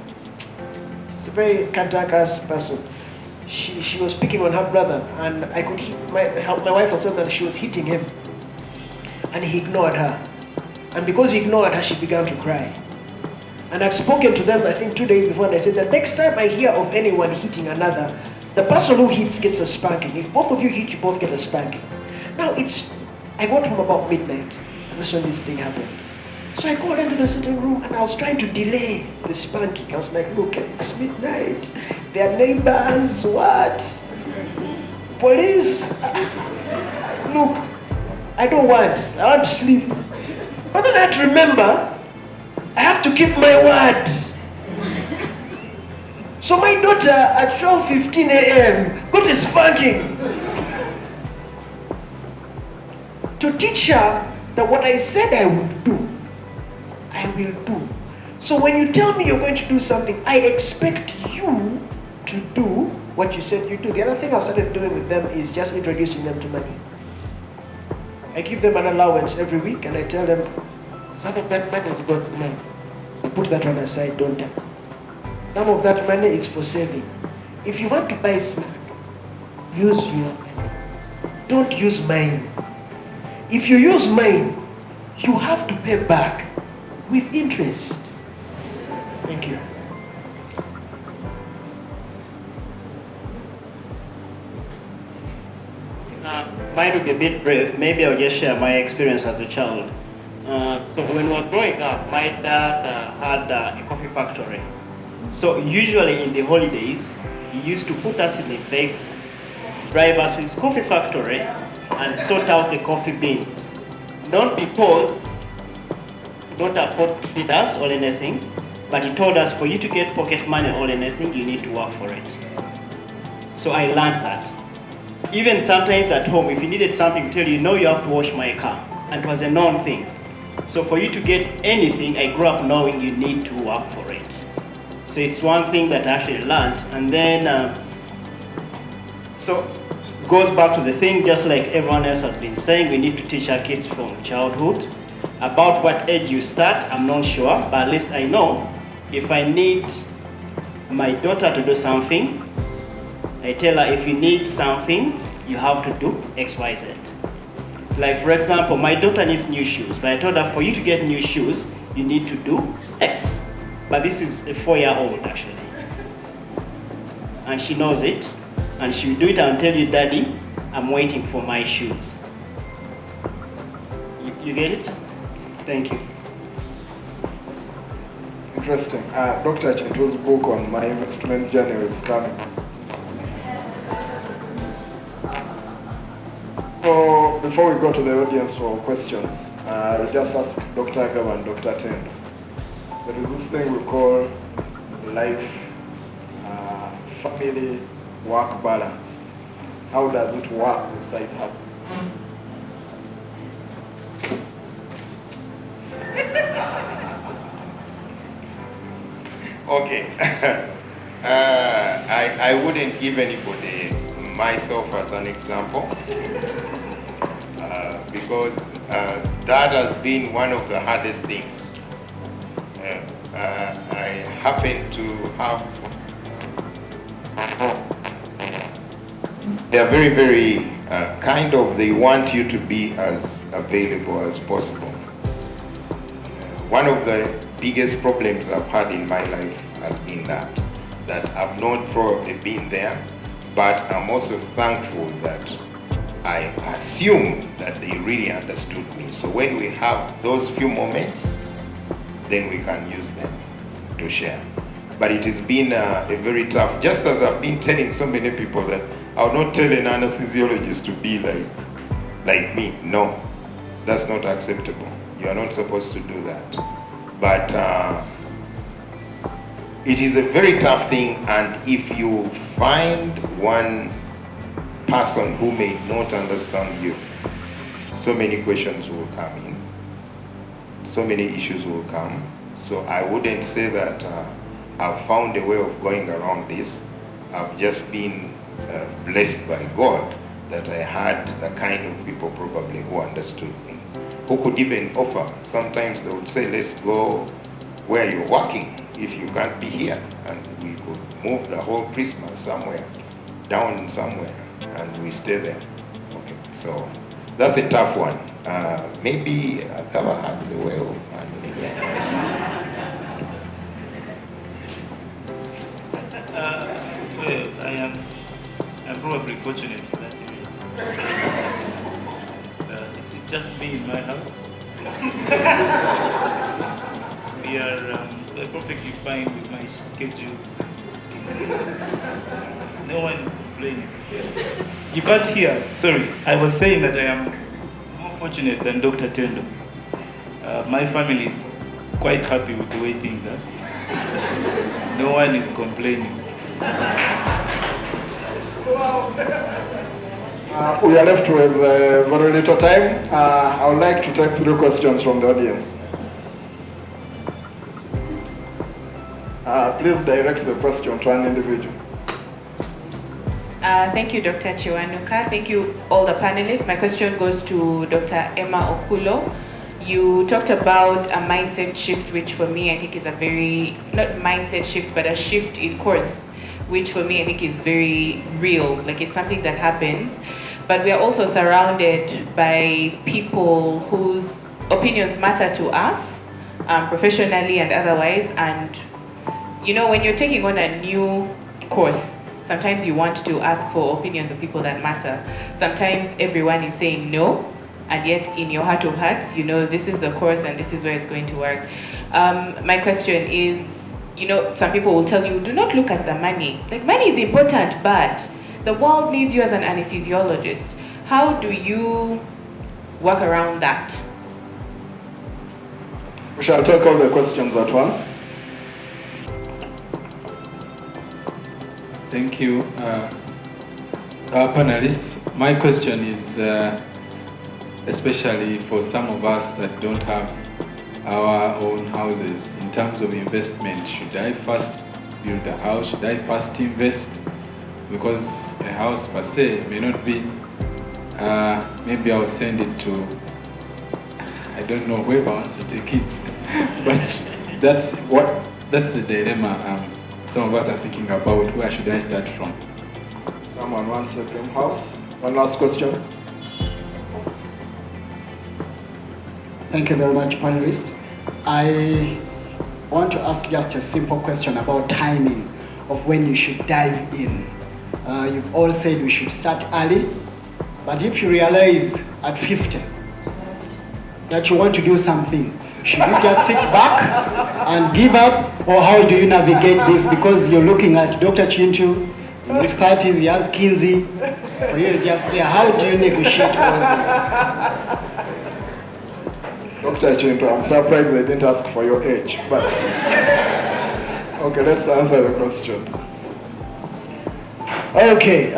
is a very cantankerous person. She was picking on her brother, and I could hit my wife was saying that she was hitting him. And he ignored her. And because he ignored her, she began to cry. And I'd spoken to them, I think 2 days before, and I said that next time I hear of anyone hitting another, the person who hits gets a spanking. If both of you hit, you both get a spanking. Now I got home about midnight, and that's when this thing happened. So I called into the sitting room, and I was trying to delay the spanking. I was like, look, it's midnight. There are neighbors, what? Police? Look, I want to sleep. But then I had to remember, I have to keep my word. So my daughter at 12:15 a.m. got a spanking. To teach her that what I said I would do, I will do. So when you tell me you're going to do something, I expect you to do what you said you do. The other thing I started doing with them is just introducing them to money. I give them an allowance every week, and I tell them, some of that money you've got now, put that one aside, don't touch. Some of that money is for saving. If you want to buy snack, use your money. Don't use mine. If you use mine, you have to pay back with interest. Thank you. Mine will be a bit brief. Maybe I'll just share my experience as a child. So when we were growing up, my dad had a coffee factory. So usually in the holidays, he used to put us in the vehicle, drive us to his coffee factory, and sort out the coffee beans. Not because he don't afford to feed us or anything, but he told us for you to get pocket money or anything, you need to work for it. So I learned that. Even sometimes at home, if you needed something to tell you, you have to wash my car. And it was a known thing. So for you to get anything, I grew up knowing you need to work for it. So it's one thing that I actually learned. And then, so goes back to the thing, just like everyone else has been saying, we need to teach our kids from childhood. About what age you start, I'm not sure, but at least I know if I need my daughter to do something, I tell her, if you need something, you have to do X, Y, Z. Like for example, my daughter needs new shoes, but I told her for you to get new shoes, you need to do X. But this is a 4-year-old actually. And she knows it, and she'll do it and tell you, Daddy, I'm waiting for my shoes. You get it? Thank you. Interesting. Dr. Chintu's book on my investment journey is coming. So before we go to the audience for questions, I'll just ask Dr. Agaba and Dr. Tendo. There is this thing we call life, family, work balance. How does it work with side hustle? Okay. I wouldn't give anybody myself as an example because that has been one of the hardest things. I happen to have, they are very, very they want you to be as available as possible. One of the biggest problems I've had in my life has been that I've not probably been there, but I'm also thankful that I assume that they really understood me. So when we have those few moments, then we can use them to share. But it has been a very tough, just as I've been telling so many people that I'll not tell an anesthesiologist to be like me. No, that's not acceptable. You are not supposed to do that. But it is a very tough thing, and if you find one person who may not understand you, so many questions will come in, so many issues will come. So I wouldn't say that I've found a way of going around this. I've just been blessed by God that I had the kind of people probably who understood me, who could even offer. Sometimes they would say, let's go where you're working if you can't be here, and we could move the whole Christmas somewhere, down somewhere, and we stay there. Okay, so that's a tough one. Maybe Akaba has a way of handling it. Well, I'm probably fortunate in that area. It's just me in my house. We are perfectly fine with my schedules. No one is complaining. You can't hear. Sorry, I was saying that I am more fortunate than Dr. Tendo. My family is quite happy with the way things are. No one is complaining. We are left with very little time. I would like to take 3 questions from the audience. Please direct the question to an individual. Thank you, Dr. Chiwanuka. Thank you, all the panelists. My question goes to Dr. Emma Okulo. You talked about a mindset shift, which for me, I think is a very, not mindset shift, but a shift in course, which for me, I think is very real. Like, it's something that happens. But we are also surrounded by people whose opinions matter to us, professionally and otherwise. And, you know, when you're taking on a new course, sometimes you want to ask for opinions of people that matter. Sometimes everyone is saying no, and yet in your heart of hearts, you know, this is the course and this is where it's going to work. My question is, you know, some people will tell you, do not look at the money. Like, money is important, but the world needs you as an anesthesiologist. How do you work around that? We shall take all the questions at once. Thank you. Our panelists, my question is especially for some of us that don't have our own houses. In terms of investment, should I first build a house? Should I first invest? Because a house per se may not be, maybe I'll send it to, I don't know, whoever wants to take it. But that's the dilemma some of us are thinking about. Where should I start from? Someone wants a dream house. One last question. Thank you very much, panelists. I want to ask just a simple question about timing of when you should dive in. You've all said we should start early, but if you realize at 50 that you want to do something, Should you just sit back and give up, or how do you navigate this? Because you're looking at Dr. Chintu, in his 30s, he has Kinsey, or you're just there. How do you negotiate all this? Dr. Chintu, I'm surprised I didn't ask for your age, but okay, let's answer the question. Okay,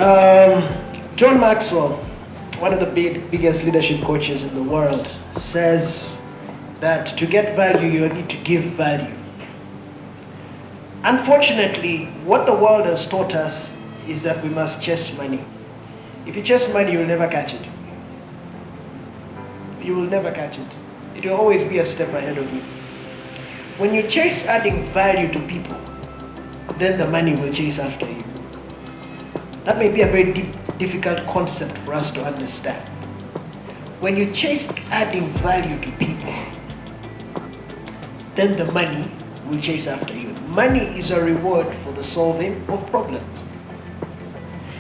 John Maxwell, one of the biggest leadership coaches in the world, says that to get value, you need to give value. Unfortunately, what the world has taught us is that we must chase money. If you chase money, you will never catch it. You will never catch it. It will always be a step ahead of you. When you chase adding value to people, then the money will chase after you. That may be a very difficult concept for us to understand. When you chase adding value to people, then the money will chase after you. Money is a reward for the solving of problems.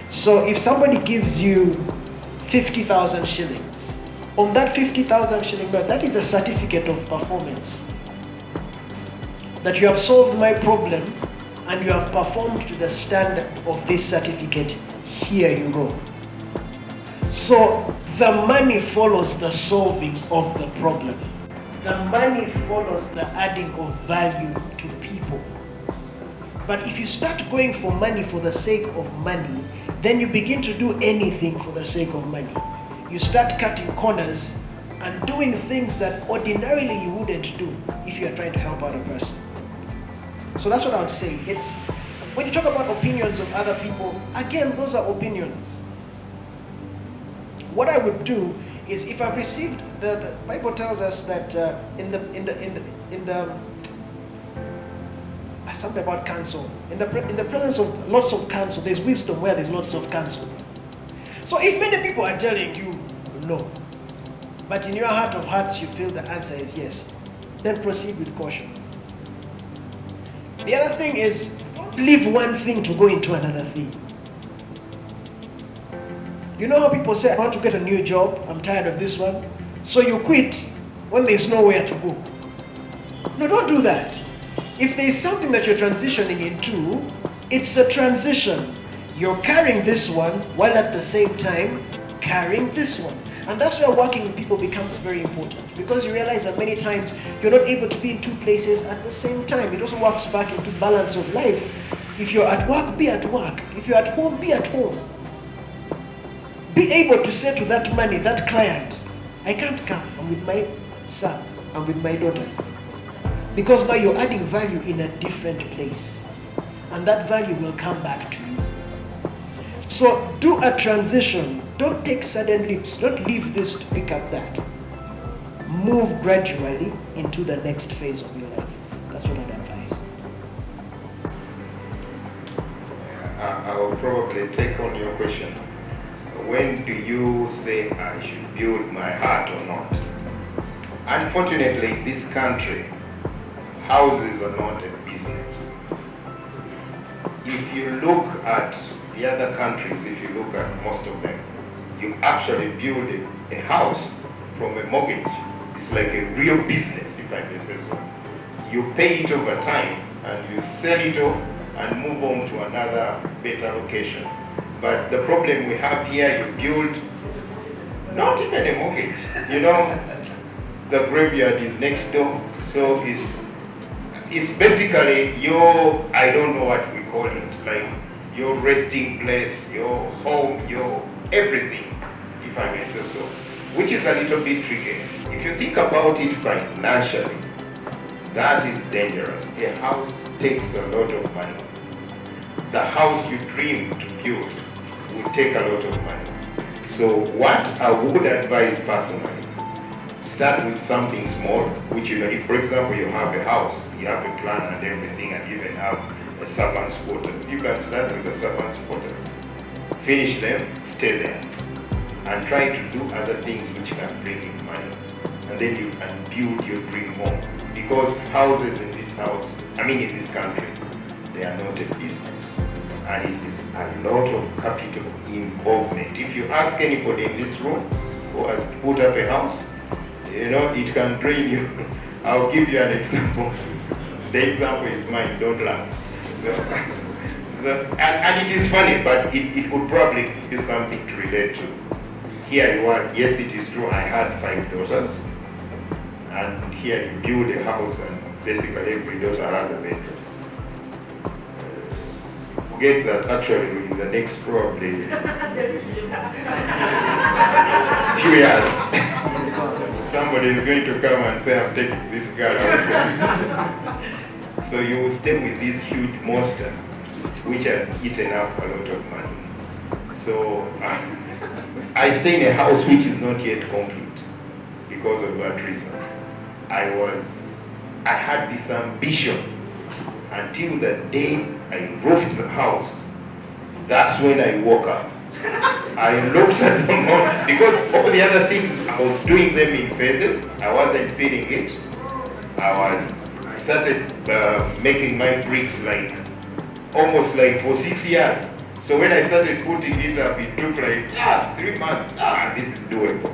So if somebody gives you 50,000 shillings, on that 50,000 shilling note, that is a certificate of performance. That you have solved my problem and you have performed to the standard of this certificate. Here you go. So the money follows the solving of the problem. The money follows the adding of value to people. But if you start going for money for the sake of money, then you begin to do anything for the sake of money. You start cutting corners and doing things that ordinarily you wouldn't do if you are trying to help out a person. So that's what I would say. It's when you talk about opinions of other people, again, those are opinions. What I would do is, if I've received the Bible tells us that in the something about counsel, in the presence of lots of counsel, there's wisdom where there's lots of counsel. So if many people are telling you no, but in your heart of hearts you feel the answer is yes, then proceed with caution. The other thing is, don't leave one thing to go into another thing. You know how people say, I want to get a new job, I'm tired of this one, so you quit when there's nowhere to go. No, don't do that. If there's something that you're transitioning into, it's a transition. You're carrying this one while at the same time carrying this one. And that's where working with people becomes very important, because you realize that many times you're not able to be in two places at the same time. It also works back into balance of life. If you're at work, be at work. If you're at home, be at home. Be able to say to that money, that client, I can't come, I'm with my son, I'm with my daughters. Because now you're adding value in a different place. And that value will come back to you. So do a transition. Don't take sudden leaps. Don't leave this to pick up that. Move gradually into the next phase of your life. That's what I'd advise. I will probably take on your question. When do you say I should build my heart or not? Unfortunately, in this country, houses are not a business. If you look at the other countries, if you look at most of them, you actually build a house from a mortgage. It's like a real business, if I may say so. You pay it over time and you sell it off and move on to another better location. But the problem we have here, you build not even a mortgage. You know, the graveyard is next door, so it's basically your, I don't know what we call it, like your resting place, your home, your everything, if I may say so, which is a little bit tricky. If you think about it financially, that is dangerous. A house takes a lot of money. The house you dream to build will take a lot of money. So what I would advise personally, start with something small, which, you know, if for example you have a house, you have a plan and everything, and you even have a servant's quarters, you can start with the servant's quarters. Finish them, stay there, and try to do other things which can bring in money. And then you can build your dream home. Because houses in this in this country, they are not a business. And it is a lot of capital involvement. If you ask anybody in this room who has put up a house, you know, it can drain you. I'll give you an example. The example is mine, don't laugh. And it is funny, but it would probably be something to relate to. Here you are, yes, it is true, I had 5 daughters. And here you build a house and basically every daughter has a bedroom. Forget that actually in the next probably few years, somebody is going to come and say, I'm taking this girl out. So you will stay with this huge monster which has eaten up a lot of money. So I stay in a house which is not yet complete because of that reason. I had this ambition until the day I roofed the house. That's when I woke up. I looked at the mountain because all the other things I was doing them in phases. I wasn't feeling it. I started making my bricks almost for 6 years. So when I started putting it up, it took 3 months. This is doable.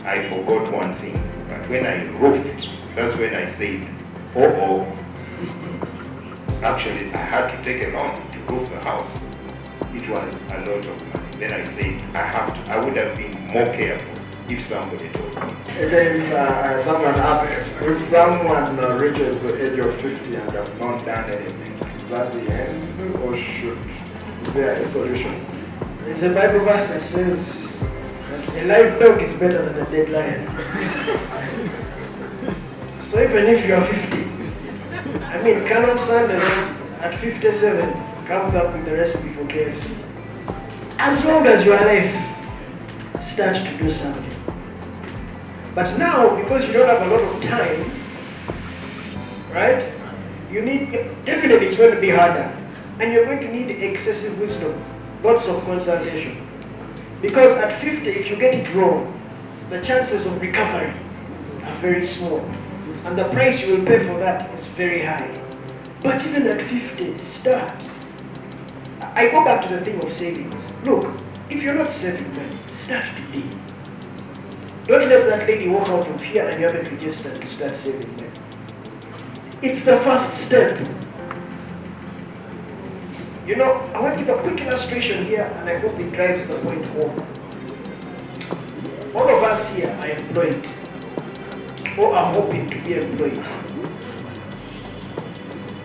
I forgot one thing. But when I roofed, that's when I said, actually I had to take a loan to roof the house. It was a lot of money. Then I said, I would have been more careful if somebody told me. Again, someone asked, if someone reaches the age of 50 and has not done anything, is that the end, or is there a solution? There's a Bible verse that says, a live dog is better than a dead lion. So even if you are 50, I mean, Canon Sanders at 57 comes up with the recipe for KFC. As long as you are alive, start to do something. But now, because you don't have a lot of time, right? Definitely it's going to be harder. And you're going to need excessive wisdom, lots of consultation. Because at 50, if you get it wrong, the chances of recovery are very small. And the price you will pay for that is very high. But even at 50, start. I go back to the thing of savings. Look, if you're not saving money, start today. Don't let that lady walk out of here and you haven't registered to start saving money. It's the first step. You know, I want to give a quick illustration here, and I hope it drives the point home. All of us here are employed, or are hoping to be employed,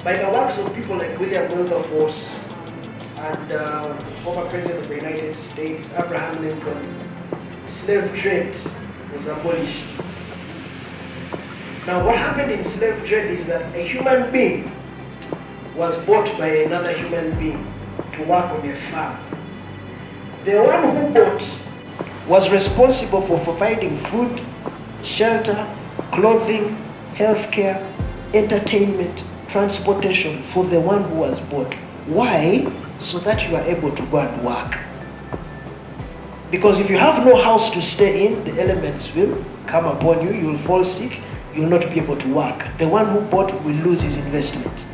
by the works of people like William Wilberforce and former President of the United States, Abraham Lincoln. Slave trade was abolished. Now what happened in slave trade is that a human being was bought by another human being to work on a farm. The one who bought was responsible for providing food, shelter, clothing, healthcare, entertainment, transportation for the one who was bought. Why? So that you are able to go and work. Because if you have no house to stay in, the elements will come upon you, you will fall sick, you will not be able to work. The one who bought will lose his investment.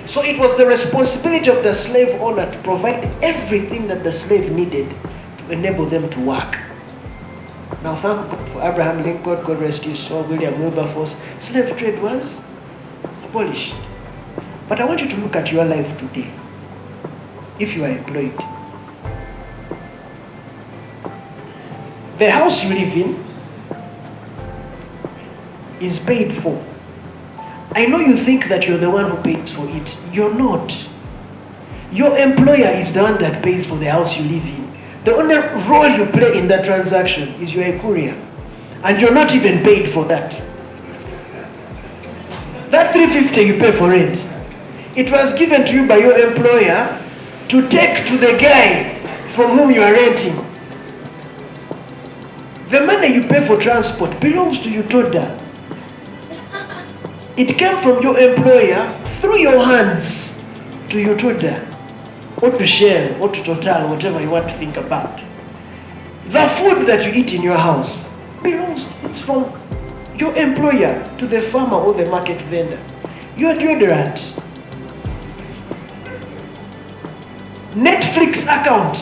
So it was the responsibility of the slave owner to provide everything that the slave needed to enable them to work. Now thank God for Abraham Lincoln, God rest his soul, William Wilberforce. Slave trade was abolished. But I want you to look at your life today. If you are employed, the house you live in is paid for. I know you think that you're the one who pays for it. You're not. Your employer is the one that pays for the house you live in. The only role you play in that transaction is you're a courier. And you're not even paid for that. That $350 you pay for rent, it was given to you by your employer to take to the guy from whom you are renting. The money you pay for transport belongs to you, Toda. It came from your employer through your hands to you, Toda, or to Shell, or to Total, whatever you want to think about. The food that you eat in your house it's from your employer to the farmer or the market vendor. Your deodorant, Netflix account,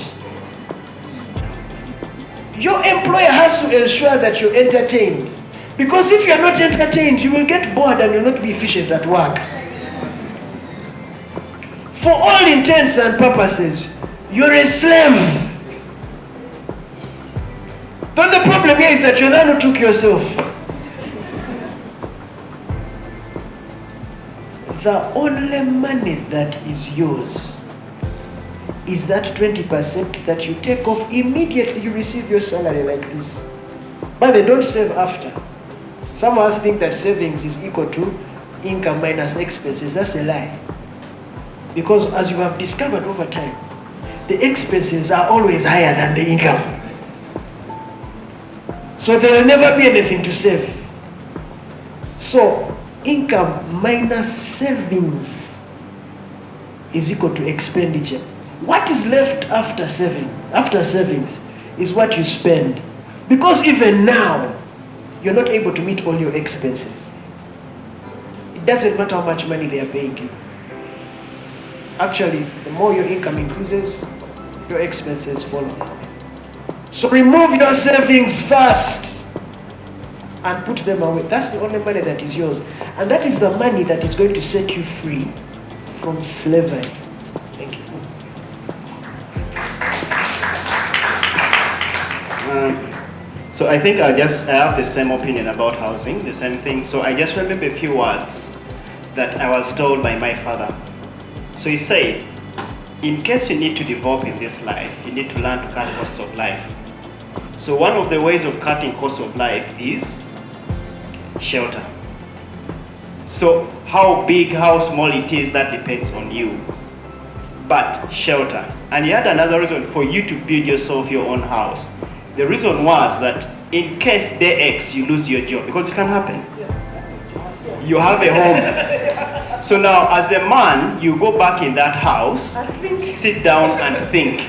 Your employer has to ensure that you're entertained. Because if you're not entertained, you will get bored and you'll not be efficient at work. For all intents and purposes, you're a slave. Then the problem here is that you're the one who took yourself. The only money that is yours is that 20% that you take off immediately you receive your salary like this. But they don't save after. Some of us think that savings is equal to income minus expenses. That's a lie. Because as you have discovered over time, the expenses are always higher than the income. So there will never be anything to save. So income minus savings is equal to expenditure. What is left after savings is what you spend. Because even now, you're not able to meet all your expenses. It doesn't matter how much money they are paying you. Actually, the more your income increases, your expenses follow. So remove your savings first and put them away. That's the only money that is yours. And that is the money that is going to set you free from slavery. Thank you. So I think I have the same opinion about housing, the same thing. So I just remember a few words that I was told by my father. So he said, in case you need to develop in this life, you need to learn to cut costs of life. So one of the ways of cutting costs of life is shelter. So how big, how small it is, that depends on you. But shelter. And he had another reason for you to build yourself your own house. The reason was that in case day X you lose your job, because it can happen. You have a home. So now as a man, you go back in that house, sit down and think.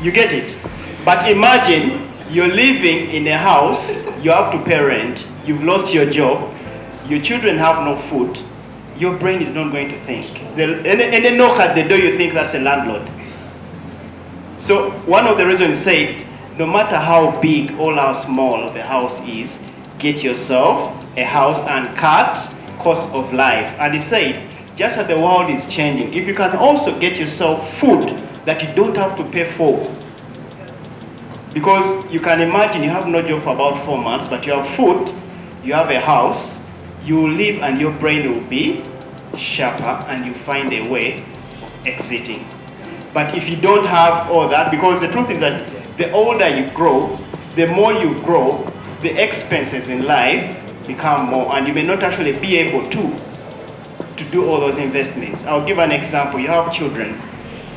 You get it? But imagine you're living in a house, you have to pay rent, you've lost your job, your children have no food, your brain is not going to think. Any knock at the door, you think that's a landlord. So one of the reasons said, no matter how big or how small the house is, get yourself a house and cut cost of life. And he said, just as the world is changing, if you can also get yourself food that you don't have to pay for. Because you can imagine you have no job for about 4 months, but you have food, you have a house, you will live and your brain will be sharper and you find a way exiting. But if you don't have all that, because the truth is that the older you grow, the more you grow, the expenses in life become more, and you may not actually be able to do all those investments. I'll give an example. You have children.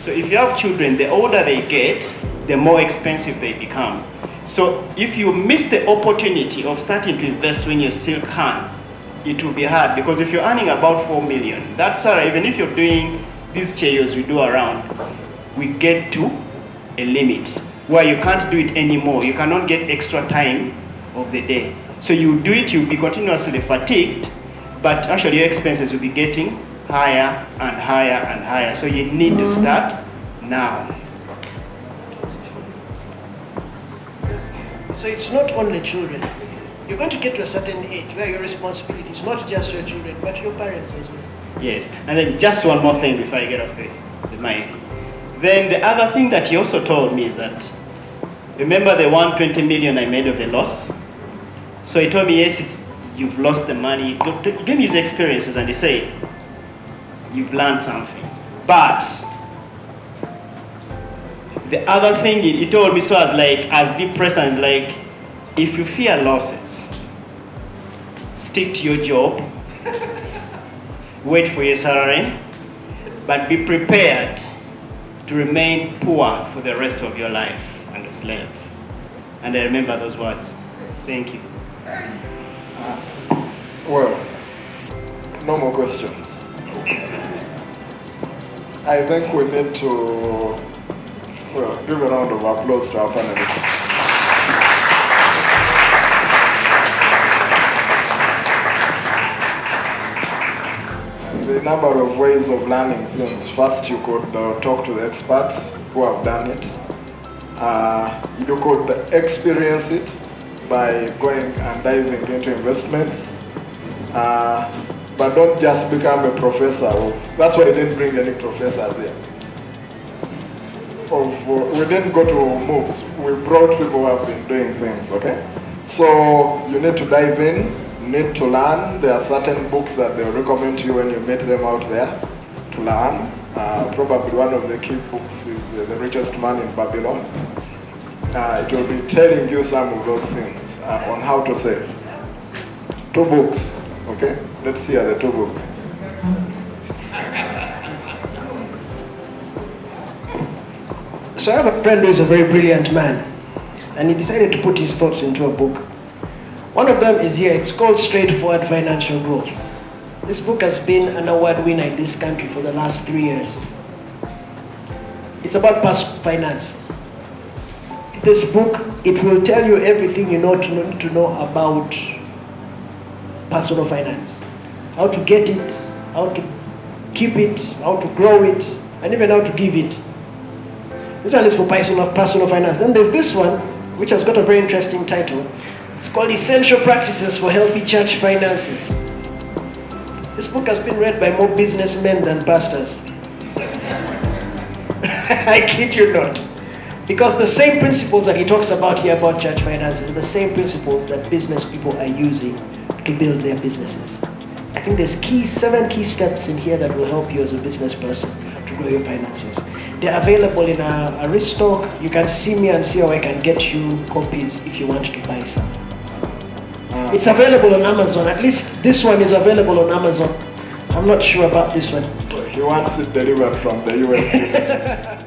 So if you have children, the older they get, the more expensive they become. So if you miss the opportunity of starting to invest when you still can, it will be hard, because if you're earning about 4 million, that's all right. Even if you're doing these chayos we do around, we get to a limit where you can't do it anymore. You cannot get extra time of the day. So you do it, you'll be continuously fatigued, but actually your expenses will be getting higher and higher and higher. So you need to start now. So it's not only children. You're going to get to a certain age where your responsibility is not just your children, but your parents as well. Yes, and then just one more thing before I get off the mic. Then the other thing that he also told me is that, remember the 120 million I made of a loss? So he told me, yes, you've lost the money. He gave me his experiences and he said, you've learned something. But the other thing he told me, so as depressed, and is like, if you fear losses, stick to your job, wait for your salary, but be prepared to remain poor for the rest of your life and a slave. And I remember those words. Thank you. Well, no more questions. I think we need to, give a round of applause to our panelists. The number of ways of learning things. First, you could talk to the experts who have done it You could experience it by going and diving into investments. But don't just become a professor. That's why we didn't bring any professors here. We didn't go to MOOCs. We brought people who have been doing things, okay? So you need to dive in, you need to learn. There are certain books that they'll recommend to you when you meet them out there to learn. Probably one of the key books is The Richest Man in Babylon. It will be telling you some of those things on how to save. 2 books, okay? Let's see the 2 books. So I have a friend who is a very brilliant man, and he decided to put his thoughts into a book. One of them is here. It's called Straightforward Financial Growth. This book has been an award winner in this country for the last 3 years. It's about personal finance. This book, it will tell you everything you need to know about personal finance. How to get it, how to keep it, how to grow it, and even how to give it. This one is for personal finance. Then there's this one, which has got a very interesting title. It's called Essential Practices for Healthy Church Finances. This book has been read by more businessmen than pastors. I kid you not. Because the same principles that he talks about here about church finances are the same principles that business people are using to build their businesses. I think there's 7 key steps in here that will help you as a business person to grow your finances. They're available in a restock. You can see me and see how I can get you copies if you want to buy some. It's available on Amazon. At least this one is available on Amazon. I'm not sure about this one. So he wants it delivered from the US.